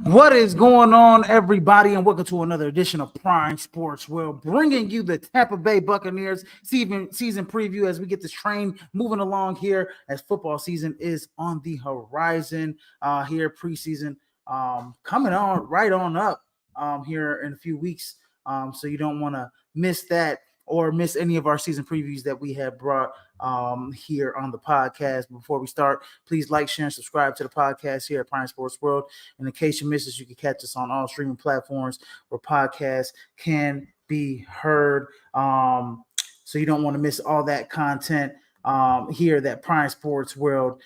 What is going on, everybody, and welcome to another edition of Prime Sports World, bringing you the Tampa Bay Buccaneers season preview as we get this train moving along here as football season is on the horizon. Here preseason coming on right on up here in a few weeks. So you don't want to miss that or miss any of our season previews that we have brought here on the podcast. Before we start, please like, share, and subscribe to the podcast here at Prime Sports World. And in case you missed us, you can catch us on all streaming platforms where podcasts can be heard. So you don't want to miss all that content here that Prime Sports World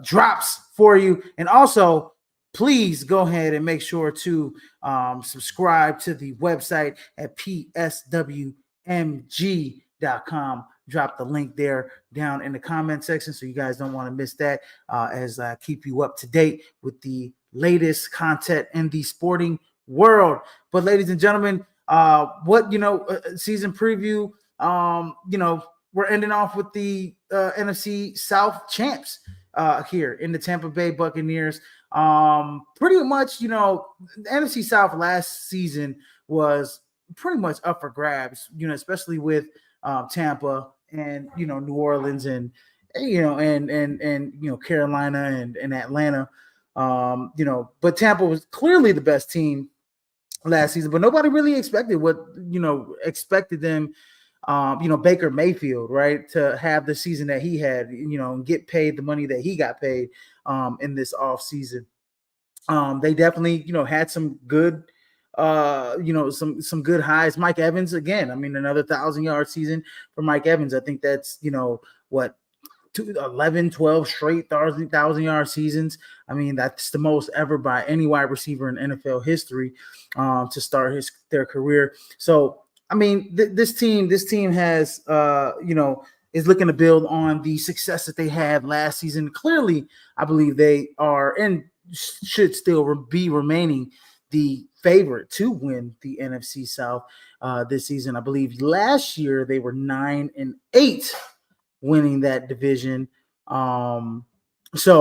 drops for you. And also, please go ahead and make sure to subscribe to the website at pswmg.com. Drop the link there down in the comment section so you guys don't want to miss that as I keep you up to date with the latest content in the sporting world. But ladies and gentlemen, season preview, we're ending off with the NFC South champs here in the Tampa Bay Buccaneers. Pretty much, the NFC South last season was pretty much up for grabs, especially with Tampa and New Orleans and Carolina and Atlanta. But Tampa was clearly the best team last season, but nobody really expected them. Baker Mayfield, right, to have the season that he had, and get paid the money that he got paid in this off season. They definitely, had some good. Some good highs. Mike Evans again. I mean, another 1,000-yard season for Mike Evans. I think that's 11, 12 straight 1,000-yard seasons. I mean, that's the most ever by any wide receiver in NFL history to start their career. So, I mean, this team has is looking to build on the success that they had last season. Clearly, I believe they are and should still be remaining the favorite to win the NFC South this season. I believe last year they were 9-8 winning that division. So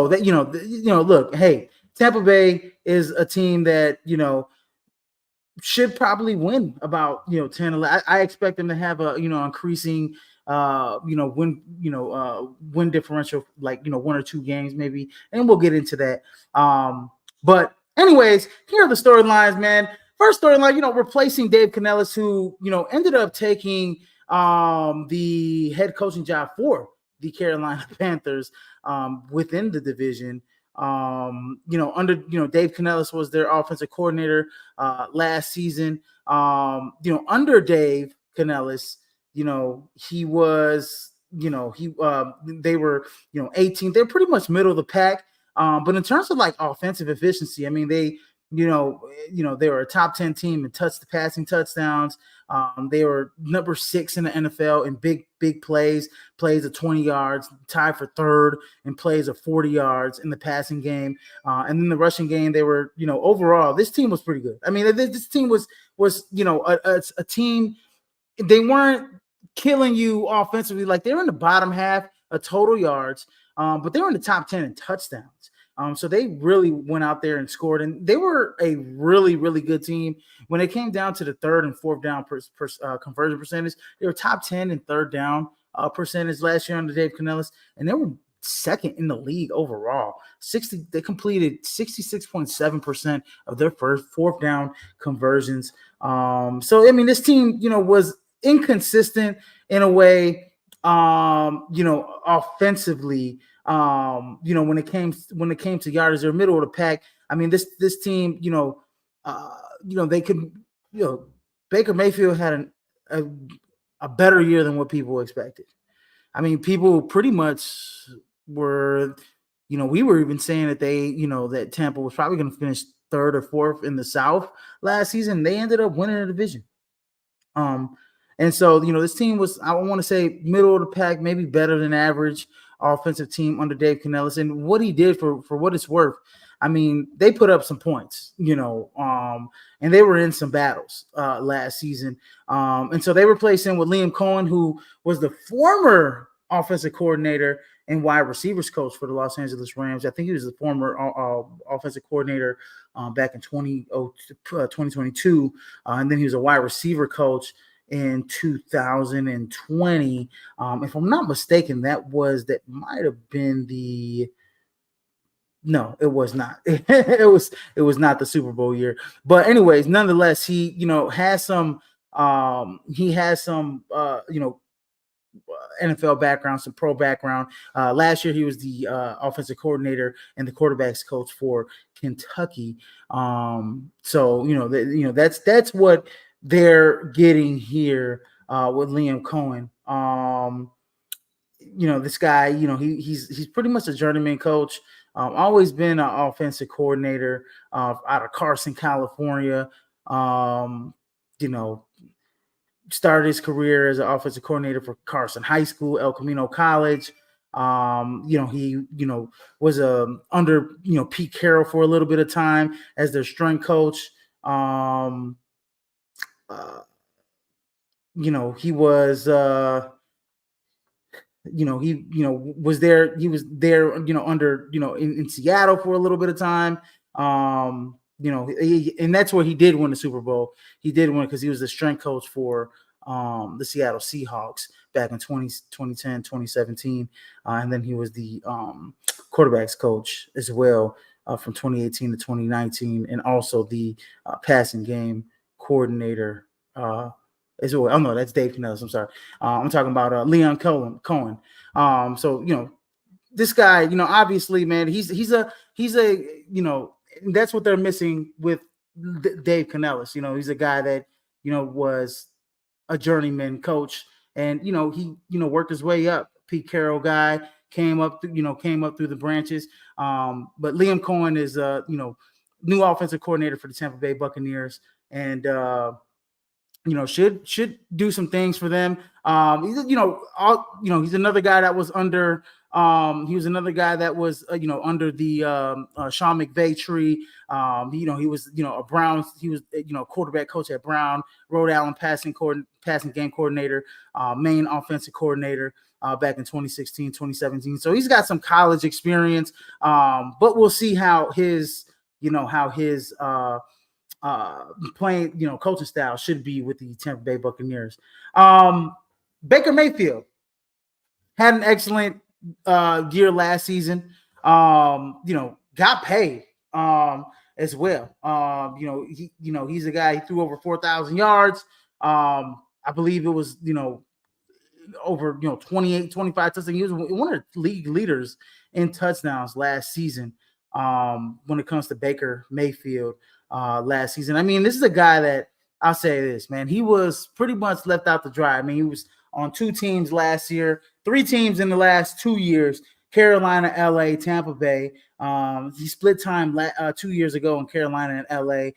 that look, hey, Tampa Bay is a team that should probably win about 10, 11. I expect them to have a increasing win differential, like one or two games maybe, and we'll get into that. But anyways, here are the storylines, man. First storyline, replacing Dave Canellis, who, ended up taking the head coaching job for the Carolina Panthers within the division. Under Dave Canellis was their offensive coordinator last season. Under Dave Canellis, he was, they were, 18. They're pretty much middle of the pack. But in terms of like offensive efficiency, I mean, they were a top 10 team in passing touchdowns. They were number 6 in the NFL in big plays of 20 yards, tied for third in plays of 40 yards in the passing game. And then the rushing game, they were, overall, this team was pretty good. I mean, this team was a team. They weren't killing you offensively. Like, they were in the bottom half of total yards, but they were in the top 10 in touchdowns. So they really went out there and scored, and they were a really, really good team. When it came down to the third and fourth down conversion percentage, they were top 10 in third down percentage last year under Dave Canellis, and they were second in the league overall. They completed 66.7% of their fourth down conversions. So I mean, this team, was inconsistent in a way, offensively. When it came to yardage, they're middle of the pack. I mean, this team, they could, Baker Mayfield had a better year than what people expected. I mean, people pretty much were, we were even saying that that Tampa was probably going to finish third or fourth in the South last season. They ended up winning the division. And so, this team was, I want to say, middle of the pack, maybe better than average offensive team under Dave Canellis. And what he did, for what it's worth, I mean, they put up some points, and they were in some battles last season. And so they replaced him with Liam Cohen, who was the former offensive coordinator and wide receivers coach for the Los Angeles Rams. I think he was the former offensive coordinator back in 2022. And then he was a wide receiver coach in 2020. If I'm not mistaken, that might have been the no, it was not. It was not the Super Bowl year. But anyways, nonetheless, he has some NFL background, some pro background. Last year, he was the offensive coordinator and the quarterbacks coach for Kentucky. So that's what they're getting here with Liam Cohen. This guy, he's pretty much a journeyman coach. Always been an offensive coordinator out of Carson, California. You know, started his career as an offensive coordinator for Carson High School, El Camino College. He was under Pete Carroll for a little bit of time as their strength coach. He was was there. He was there, under, in Seattle for a little bit of time. And that's where he did win the Super Bowl. He did win because he was the strength coach for the Seattle Seahawks back in 2010, 2017. And then he was the quarterbacks coach as well from 2018 to 2019, and also the passing game coordinator as well. Oh no, that's Dave Canellis. I'm sorry. I'm talking about Leon Cohen. So this guy, obviously, man, he's a that's what they're missing with Dave Canellis. He's a guy that was a journeyman coach, and he worked his way up. Pete Carroll guy came up through the branches. But Liam Cohen is new offensive coordinator for the Tampa Bay Buccaneers, and should do some things for them. He's another guy that was under. He was another guy that was under the Sean McVay tree. He was a Browns. He was quarterback coach at Brown, Rhode Island passing game coordinator, main offensive coordinator back in 2016, 2017. So he's got some college experience. But we'll see how his playing, coaching style should be with the Tampa Bay Buccaneers. Baker Mayfield had an excellent year last season. Got paid as well. He's a guy. He threw over 4,000 yards. I believe it was over 28, 25 touchdowns. He was one of the league leaders in touchdowns last season. When it comes to Baker Mayfield last season, I mean, this is a guy that I'll say this, man. He was pretty much left out to dry. I mean, he was on 2 teams last year, 3 teams in the last 2 years: Carolina, LA, Tampa Bay. He split time 2 years ago in Carolina and LA.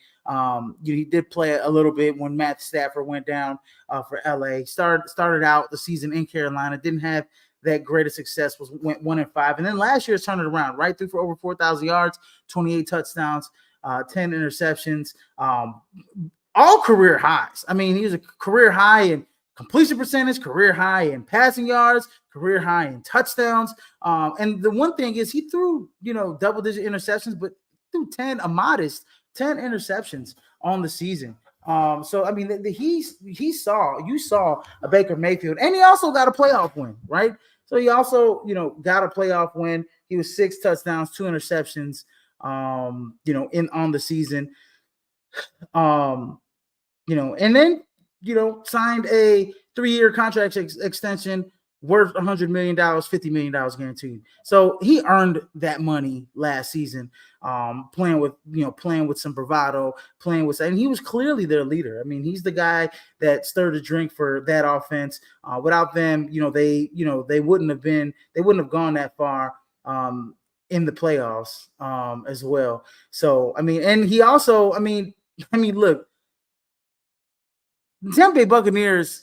He did play a little bit when Matt Stafford went down for LA. Started out the season in Carolina, didn't have that great of success, went 1-5, and then last year's turned it around, right through for over 4,000 yards, 28 touchdowns, 10 interceptions, all career highs. I mean, he was a career high in completion percentage, career high in passing yards, career high in touchdowns. And the one thing is he threw, double-digit interceptions, but threw a modest 10 interceptions on the season. So, I mean, you saw a Baker Mayfield, and he also got a playoff win, right? So he also, got a playoff win. He was 6 touchdowns, 2 interceptions, on the season. And then, signed a 3-year contract extension worth $100 million, $50 million guaranteed. So he earned that money last season, playing with some bravado, and he was clearly their leader. I mean, he's the guy that stirred the drink for that offense. Without them, they wouldn't have gone that far in the playoffs as well. So, I mean, and he also, look, the Tampa Bay Buccaneers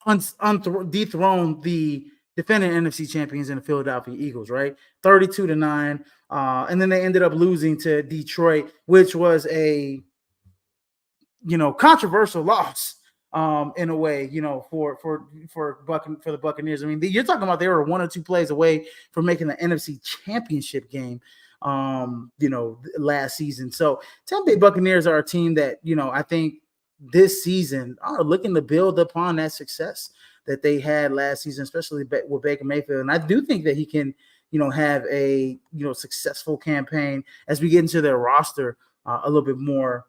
dethroned the defending NFC champions in the Philadelphia Eagles, right? 32-9. And then they ended up losing to Detroit, which was a, controversial loss in a way, for the Buccaneers. I mean, you're talking about they were 1 or 2 plays away from making the NFC Championship game, last season. So Tampa Bay Buccaneers are a team that, I think this season are looking to build upon that success that they had last season, especially with Baker Mayfield. And I do think that he can, have a, successful campaign as we get into their roster a little bit more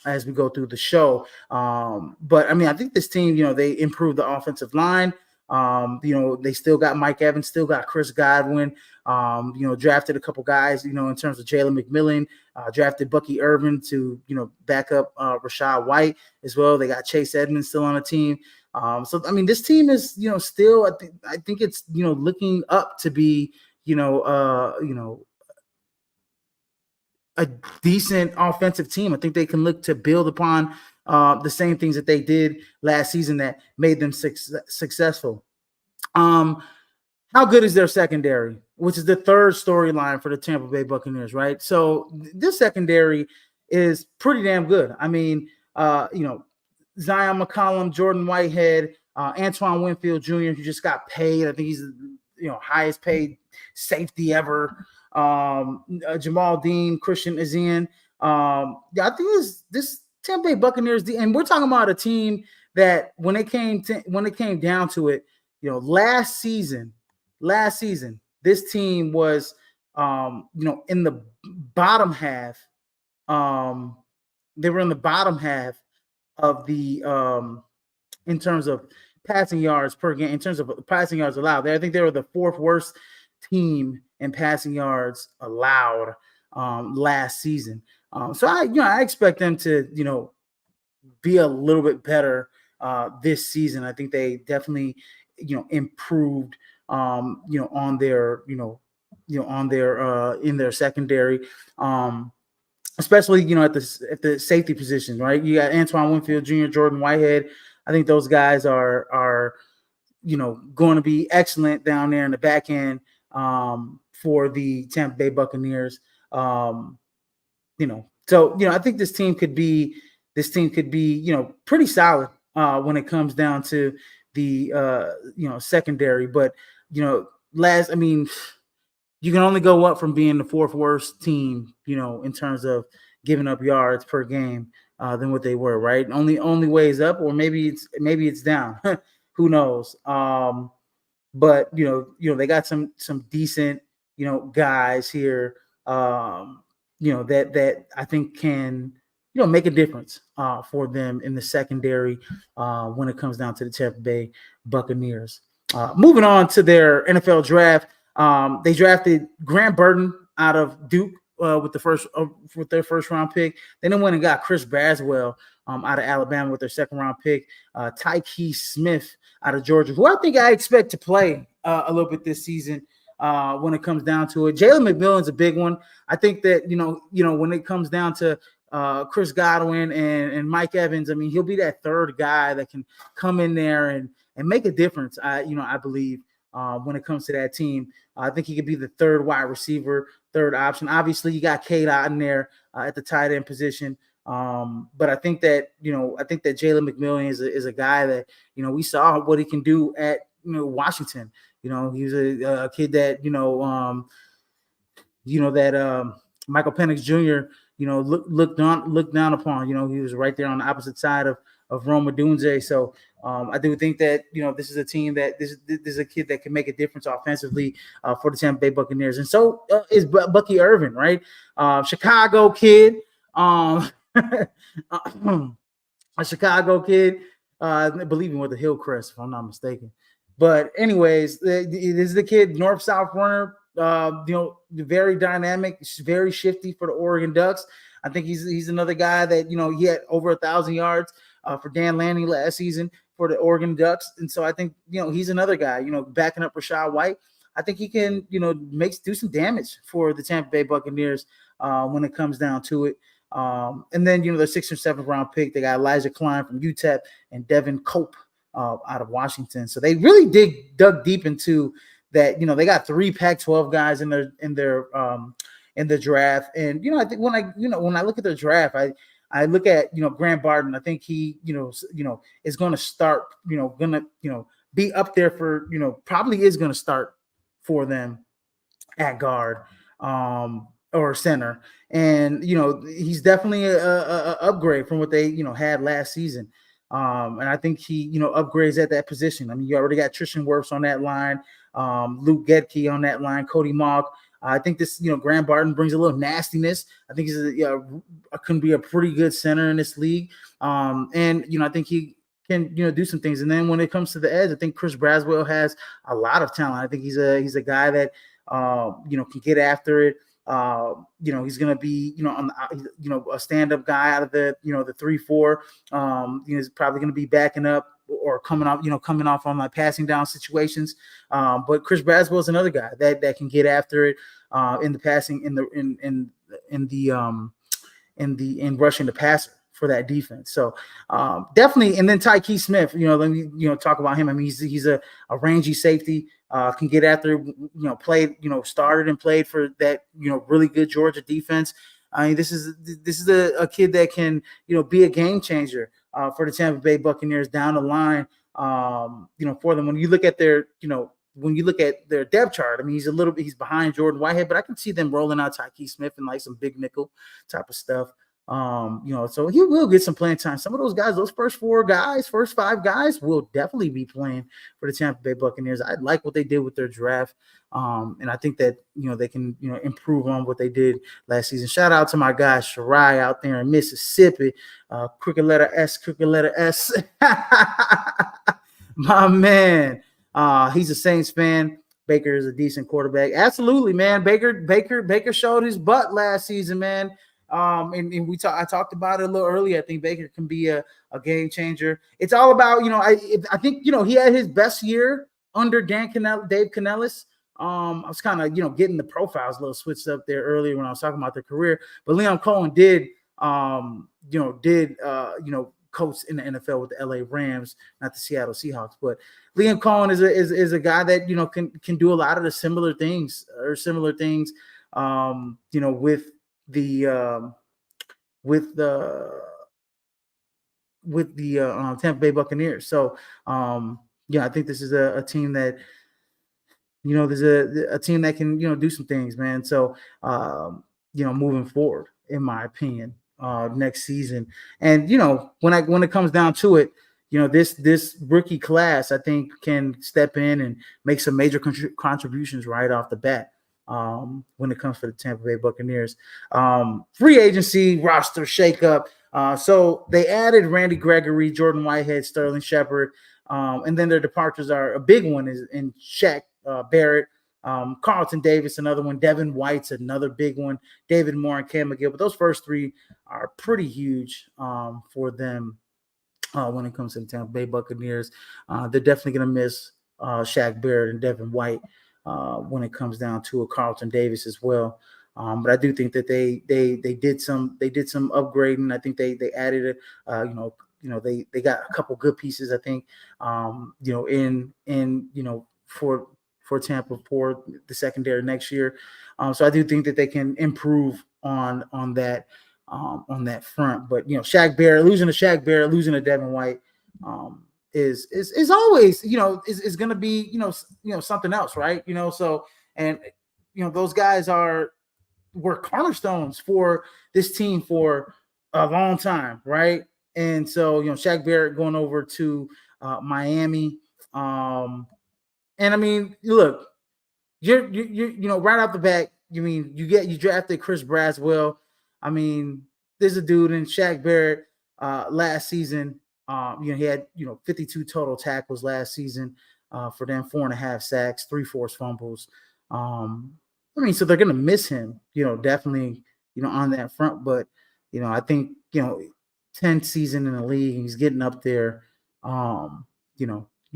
as we go through the show. But I mean, I think this team, they improved the offensive line. They still got Mike Evans, still got Chris Godwin, drafted a couple guys, in terms of Jalen McMillan, drafted Bucky Irvin to, back up Rashad White as well. They got Chase Edmonds still on the team. So, I mean, this team is, still, I think it's, looking up to be, a decent offensive team. I think they can look to build upon the same things that they did last season that made them successful. How good is their secondary, which is the third storyline for the Tampa Bay Buccaneers, right? So this secondary is pretty damn good. I mean, Zion McCollum, Jordan Whitehead, Antoine Winfield Jr., who just got paid. I think he's highest paid safety ever. Jamal Dean, Christian Azian. I think this Tampa Bay Buccaneers, and we're talking about a team that when it came down to it, last season, this team was, in the bottom half. They were in the bottom half of the, in terms of passing yards per game, in terms of passing yards allowed. I think they were the 4th worst team in passing yards allowed last season. So I expect them to, be a little bit better this season. I think they definitely, improved, on their, on their in their secondary, especially, at the safety position, right? You got Antoine Winfield Jr., Jordan Whitehead. I think those guys are going to be excellent down there in the back end for the Tampa Bay Buccaneers. So I think this team could be pretty solid when it comes down to the secondary. But I mean, you can only go up from being the 4th worst team, in terms of giving up yards per game than what they were, right? Only way is up, or maybe it's down. Who knows? But they got some decent guys here that I think can make a difference for them in the secondary when it comes down to the Tampa Bay Buccaneers. Moving on to their NFL draft, they drafted Grant Burton out of Duke with their first round pick. Then they went and got Chris Braswell out of Alabama with their 2nd round pick. Tyke Smith out of Georgia, who I expect to play a little bit this season when it comes down to it. Jalen McMillan's a big one. I think that when it comes down to Chris Godwin and Mike Evans, I mean, he'll be that 3rd guy that can come in there and make a difference. I believe when it comes to that team, I think he could be the 3rd wide receiver, 3rd option. Obviously, you got Cade Otton there at the tight end position. But I think that Jalen McMillan is a guy that we saw what he can do at Washington. He's a kid that Michael Penix Jr. Looked down upon. He was right there on the opposite side of Rome Odunze. So I do think that this is a team that this is a kid that can make a difference offensively for the Tampa Bay Buccaneers, and so is Bucky Irvin, right? Chicago kid, a Chicago kid. I believe he went to Hillcrest, if I'm not mistaken. But anyways, this is the kid, north-south runner. Very dynamic, very shifty for the Oregon Ducks. I think he's another guy that he had over 1,000 yards for Dan Lanning last season for the Oregon Ducks, and so I think he's another guy backing up Rashad White. I think he can do some damage for the Tampa Bay Buccaneers when it comes down to it. And then the 6th or 7th round pick, they got Elijah Klein from UTEP and Devin Cope out of Washington. So they really dug deep into that. They got 3 Pac-12 guys in the draft, and I think when I look at their draft, I look at Grant Barton. I think he is going to start. Be up there for probably is going to start for them at guard or center, and he's definitely a upgrade from what they had last season. And I think he upgrades at that position. I mean, you already got Tristan Wirfs on that line, Luke Gedke on that line, Cody Mogg. I think this Grant Barton brings a little nastiness. I think he's can be a pretty good center in this league, and I think he can do some things. And then when it comes to the edge, I think Chris Braswell has a lot of talent. I think he's a guy that can get after it. He's going to be, on the, a stand-up guy out of the 3-4. He's probably going to be backing up or coming off on like passing down situations. But Chris Braswell is another guy that can get after it in the passing, in rushing the passer for that defense. So definitely. And then Tyke Smith, let me, talk about him. I mean, he's a rangy safety, can get after, played, started and played for that, really good Georgia defense. I mean, this is a kid that can, be a game changer for the Tampa Bay Buccaneers down the line, for them. When you look at their, when you look at their depth chart, I mean, he's behind Jordan Whitehead, but I can see them rolling out Tyke Smith and like some big nickel type of stuff. So he will get some playing time. Some of those guys, those first five guys will definitely be playing for the Tampa Bay Buccaneers. I like what they did with their draft. And I think that, they can, improve on what they did last season. Shout out to my guy, Shirai out there in Mississippi, crooked letter S. My man, he's a Saints fan. Baker is a decent quarterback. Absolutely, man. Baker showed his butt last season, man. And I talked about it a little earlier. I think Baker can be a game changer. It's all about, I think, he had his best year under Dave Canellis. I was kind of, getting the profiles a little switched up there earlier when I was talking about their career, but Liam Cohen did coach in the NFL with the LA Rams, not the Seattle Seahawks, but Liam Cohen is a guy that, can do a lot of the similar things with the Tampa Bay Buccaneers. So I think this is a team that there's a team that can do some things, man. So moving forward, in my opinion, next season, and when it comes down to it, this rookie class I think can step in and make some major contributions right off the bat. When it comes to the Tampa Bay Buccaneers. Free agency roster shakeup. So they added Randy Gregory, Jordan Whitehead, Sterling Shepard, and then their departures are a big one is in Shaq Barrett, Carlton Davis, another one, Devin White's another big one, David Moore and Cam McGill. But those first three are pretty huge for them when it comes to the Tampa Bay Buccaneers. They're definitely going to miss Shaq Barrett and Devin White. When it comes down to a Carlton Davis as well. But I do think that they did some upgrading. I think they added they got a couple good pieces, I think, for Tampa for the secondary next year. So I do think that they can improve on that front. But Shaq Barrett, losing to Devin White, is always is going to be something else, right? So and those guys were cornerstones for this team for a long time, right? And so Shaq Barrett going over to Miami, and I mean, look, you're right off the bat, you drafted Chris Braswell. I mean, there's a dude in Shaq Barrett last season. He had 52 total tackles last season for them, 4.5 sacks, 3 forced fumbles. So they're gonna miss him, definitely, on that front. But I think 10th season in the league, he's getting up there. You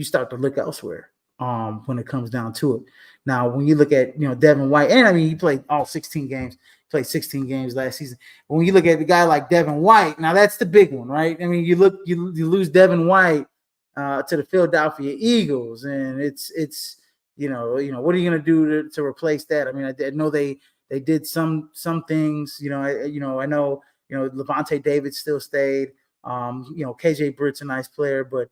start to look elsewhere when it comes down to it. Now, when you look at Devin White, and I mean he played all 16 games. Played 16 games last season. But when you look at the guy like Devin White, now that's the big one, right? I mean, you lose Devin White to the Philadelphia Eagles, and it's what are you going to do to replace that? I mean, I know they did some things. I know Levante David still stayed. KJ Britt's a nice player, but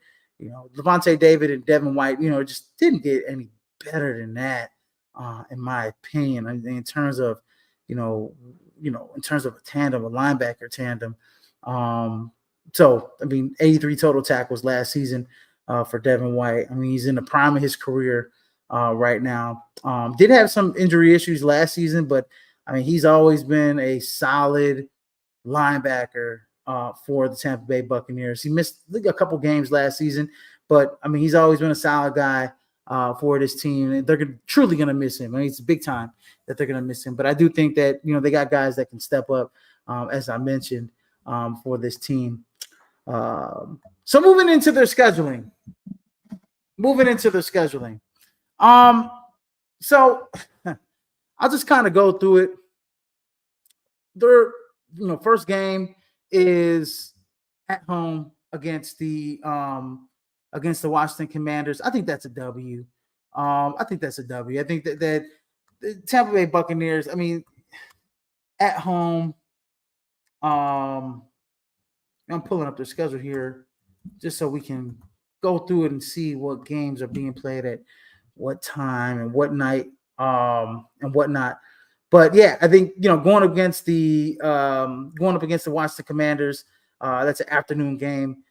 Levante David and Devin White, just didn't get any better than that, in my opinion. In terms of, in terms of a tandem, a linebacker tandem. So 83 total tackles last season for Devin White. He's in the prime of his career right now. Did have some injury issues last season, but he's always been a solid linebacker for the Tampa Bay Buccaneers. He missed a couple games last season, but he's always been a solid guy for this team. And they're truly going to miss him. It's big time that they're going to miss him. But I do think that they got guys that can step up, as I mentioned, for this team. So moving into their scheduling. So I'll just kind of go through it. Their first game is at home against the Washington Commanders. I think that's a W. I think that the Tampa Bay Buccaneers, at home, I'm pulling up their schedule here just so we can go through it and see what games are being played at what time and what night, and whatnot. But yeah, I think going up against the Washington Commanders, that's an afternoon game.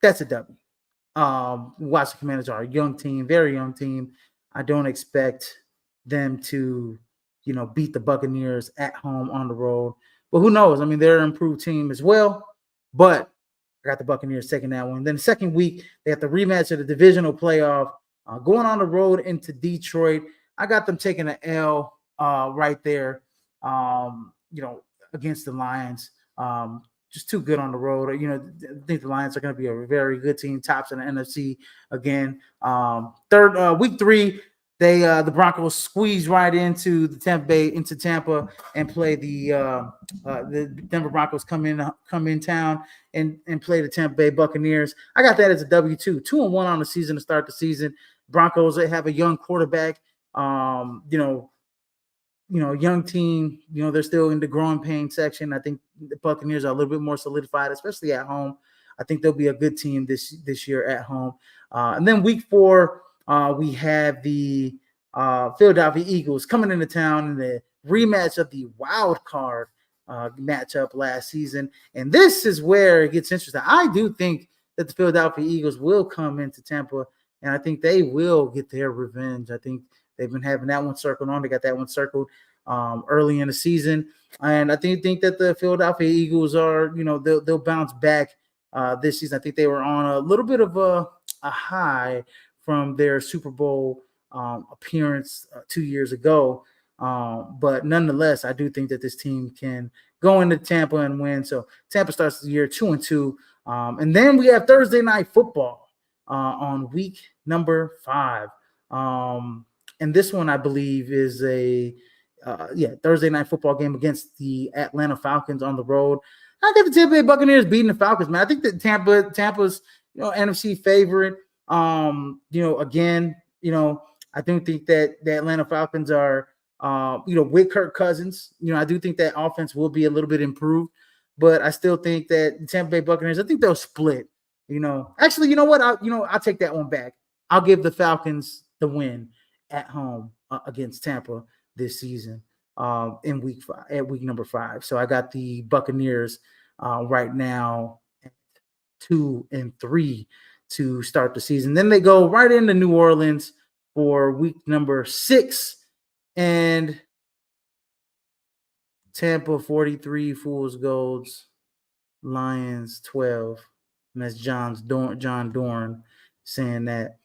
That's a W. Washington Commanders are a young team, very young team. I don't expect them to, beat the Buccaneers at home on the road. But who knows? They're an improved team as well. But I got the Buccaneers taking that one. Then the second week, they have the rematch of the divisional playoff, going on the road into Detroit. I got them taking an L right there, against the Lions. Just too good on the road. I think the Lions are going to be a very good team, tops in the NFC again. Week 3, the Broncos squeeze right into Tampa and play the Denver Broncos come in town and play the Tampa Bay Buccaneers. I got that as a W2, 2-1 on the season to start the season. Broncos, they have a young quarterback. Young team, they're still in the growing pain section. I think the Buccaneers are a little bit more solidified, especially at home. I think they'll be a good team this year at home. And then week 4, we have the Philadelphia Eagles coming into town in the rematch of the wild card matchup last season. And this is where it gets interesting. I do think that the Philadelphia Eagles will come into Tampa, and I think they will get their revenge. I think they've been having that one circled on. They got that one circled early in the season. And I think that the Philadelphia Eagles are, they'll bounce back this season. I think they were on a little bit of a high from their Super Bowl appearance 2 years ago. But nonetheless, I do think that this team can go into Tampa and win. So Tampa starts the year 2-2. And then we have Thursday night football on week number 5. And this one, I believe, is a Thursday night football game against the Atlanta Falcons on the road. I think the Tampa Bay Buccaneers beating the Falcons, man. I think that Tampa's NFC favorite. Again, I do think that the Atlanta Falcons are with Kirk Cousins. I do think that offense will be a little bit improved, but I still think that the Tampa Bay Buccaneers, I think they'll split. Actually, you know what? I'll take that one back. I'll give the Falcons the win at home against Tampa this season in week number 5. So I got the Buccaneers right now at 2-3 to start the season. Then they go right into New Orleans for week number 6, and Tampa 43, Fool's Golds, Lions 12. And that's John Dorn saying that.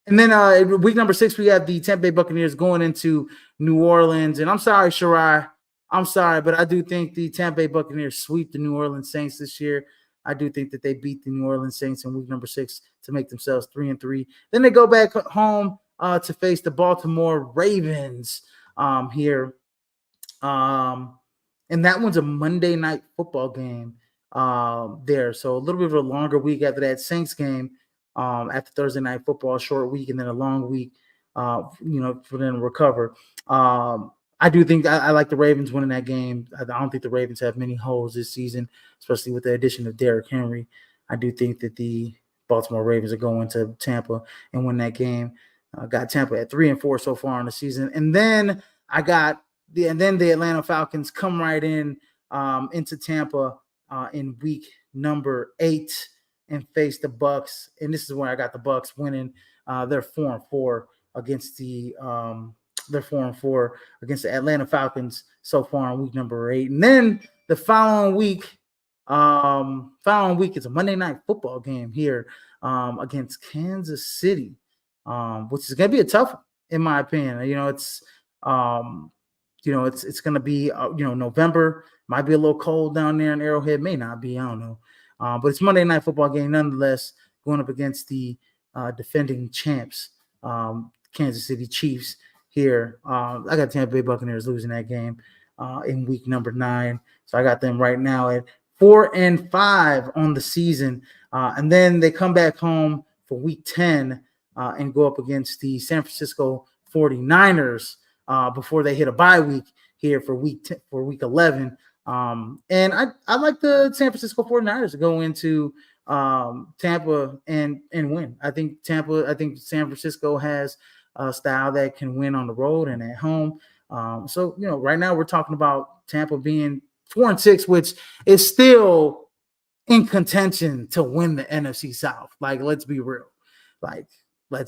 And then week number 6, we have the Tampa Bay Buccaneers going into New Orleans. And I'm sorry, Shirai. I'm sorry, but I do think the Tampa Bay Buccaneers sweep the New Orleans Saints this year. I do think that they beat the New Orleans Saints in week number 6 to make themselves 3-3. Then they go back home to face the Baltimore Ravens here. And that one's a Monday night football game there. So a little bit of a longer week after that Saints game. After Thursday night football, short week, and then a long week, for them to recover. I I do think I like the Ravens winning that game. I don't think the Ravens have many holes this season, especially with the addition of Derrick Henry. I do think that the Baltimore Ravens are going to Tampa and win that game. Got Tampa at 3-4 so far in the season, and then the Atlanta Falcons come right in into Tampa in week number 8 and face the Bucks. And this is where I got the Bucks winning. They're 4-4 against the they're 4-4 against the Atlanta Falcons so far in week number 8. And then the following week is a Monday Night Football game here against Kansas City, which is going to be a tough one, in my opinion. It's going to be November. Might be a little cold down there in Arrowhead. May not be. I don't know. But it's Monday Night Football game nonetheless, going up against the defending champs, Kansas City Chiefs. Here, I got Tampa Bay Buccaneers losing that game in week number 9. So I got them right now at 4-5 on the season. And then they come back home for week 10 and go up against the San Francisco 49ers before they hit a bye week here for week 11. And I like the San Francisco 49ers to go into Tampa and win. I think San Francisco has a style that can win on the road and at home. So right now we're talking about Tampa being 4-6, which is still in contention to win the NFC South. Like, let's be real. They're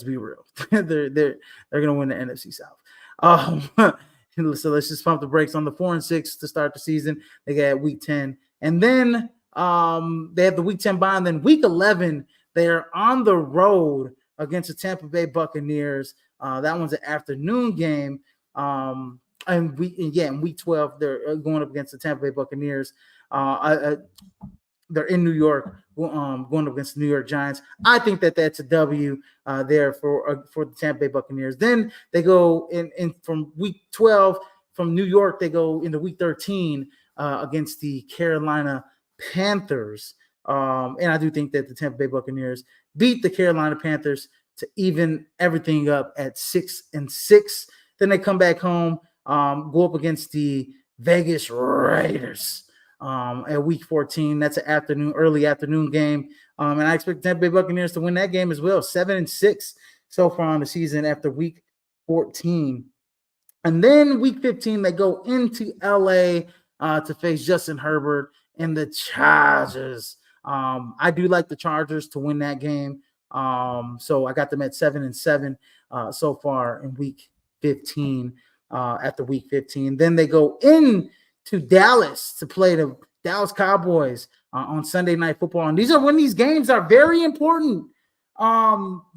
gonna win the NFC South. So let's just pump the brakes on the 4-6 to start the season. They got week 10, and then they have the week 10 bye, and then week 11 they're on the road against the Tampa Bay Buccaneers. That one's an afternoon game. In week 12 they're going up against the Tampa Bay Buccaneers. They're in New York, going up against the New York Giants. I think that's a W there for the Tampa Bay Buccaneers. Then they go in from week 12 from New York. They go into week 13 against the Carolina Panthers. And I do think that the Tampa Bay Buccaneers beat the Carolina Panthers to even everything up at 6-6. Then they come back home, go up against the Vegas Raiders at week 14. That's an early afternoon game. And I expect the Tampa Bay Buccaneers to win that game as well. 7-6 so far on the season after week 14. And then week 15, they go into LA to face Justin Herbert and the Chargers. I do like the Chargers to win that game. So I got them at 7-7 so far in week 15 after week 15. Then they go in to Dallas to play the Dallas Cowboys on Sunday Night Football. And these games are very important.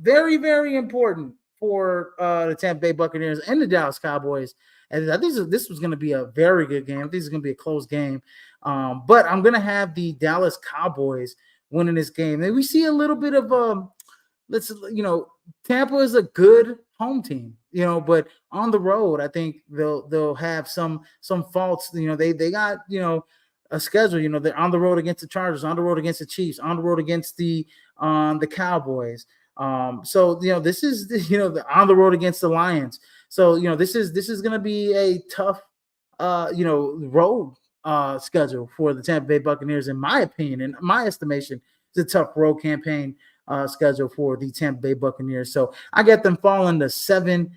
Very, very important for the Tampa Bay Buccaneers and the Dallas Cowboys. And I think this was going to be a very good game. I think it's going to be a close game. But I'm going to have the Dallas Cowboys winning this game. And we see a little bit of Tampa is a good home team, but on the road, I think they'll have some faults. They got, a schedule, they're on the road against the Chargers, on the road against the Chiefs, on the road against the Cowboys. So this is, on the road against the Lions. So, this is going to be a tough, road schedule for the Tampa Bay Buccaneers, in my opinion, in my estimation. It's a tough road campaign schedule for the Tampa Bay Buccaneers. So I got them falling to 7-8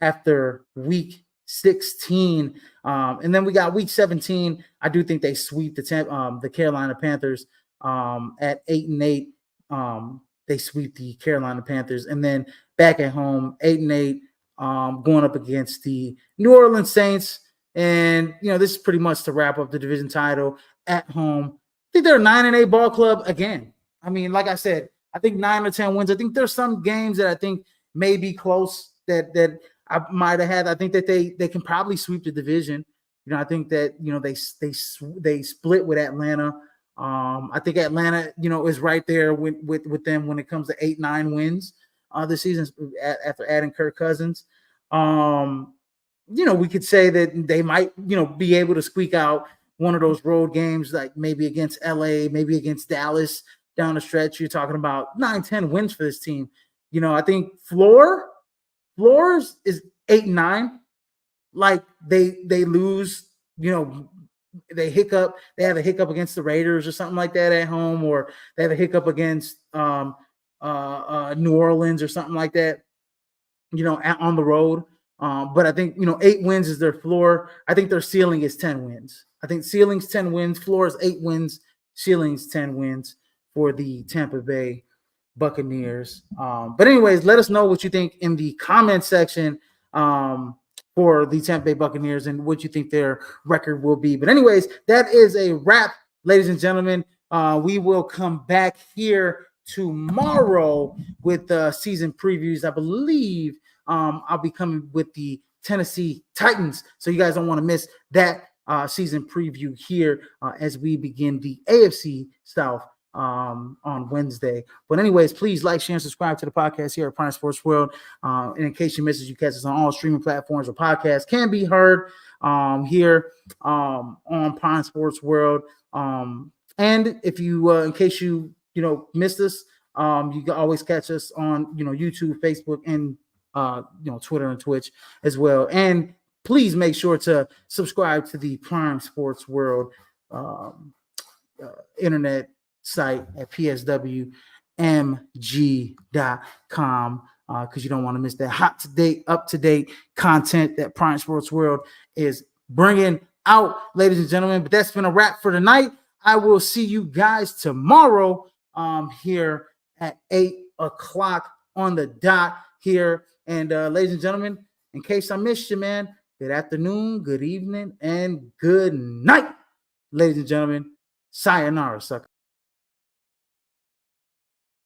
after week 16. And then we got week 17. I do think they sweep the Carolina Panthers at 8-8. They sweep the Carolina Panthers, and then back at home, 8-8, going up against the New Orleans Saints. And this is pretty much to wrap up the division title at home. I think they're a 9-8 ball club again. I mean, like I said, I think 9 or 10 wins. I think there's some games that I think may be close that I might have had. I think that they can probably sweep the division. I think that they split with Atlanta. I think Atlanta, is right there with them when it comes to 8-9 wins this season after adding Kirk Cousins. We could say that they might, be able to squeak out one of those road games, like maybe against LA, maybe against Dallas down the stretch. You're talking about 9-10 wins for this team. I think floors is 8-9. like they lose, they have a hiccup against the Raiders or something like that at home, or they have a hiccup against New Orleans or something like that, on the road. But I think 8 wins is their floor. I think their ceiling is 10 wins. I think ceiling's 10 wins, floor is 8 wins, ceiling's 10 wins for the Tampa Bay Buccaneers. But anyways, let us know what you think in the comment section for the Tampa Bay Buccaneers and what you think their record will be. But anyways, that is a wrap, ladies and gentlemen. We will come back here tomorrow with season previews. I believe I'll be coming with the Tennessee Titans, so you guys don't want to miss that season preview here as we begin the AFC South on Wednesday. But anyways, please like, share, and subscribe to the podcast here at Prime Sports World. And in case you missed us, you catch us on all streaming platforms where podcasts can be heard here on Prime Sports World. And if you, in case you missed us, you can always catch us on YouTube, Facebook, and Twitter and Twitch as well. And please make sure to subscribe to the Prime Sports World internet site at pswmg.com because you don't want to miss that up-to-date content that Prime Sports World is bringing out, ladies and gentlemen. But that's been a wrap for tonight. I will see you guys tomorrow here at 8 o'clock on the dot here. And ladies and gentlemen, in case I missed you, man, good afternoon, good evening, and good night. Ladies and gentlemen, sayonara, sucker.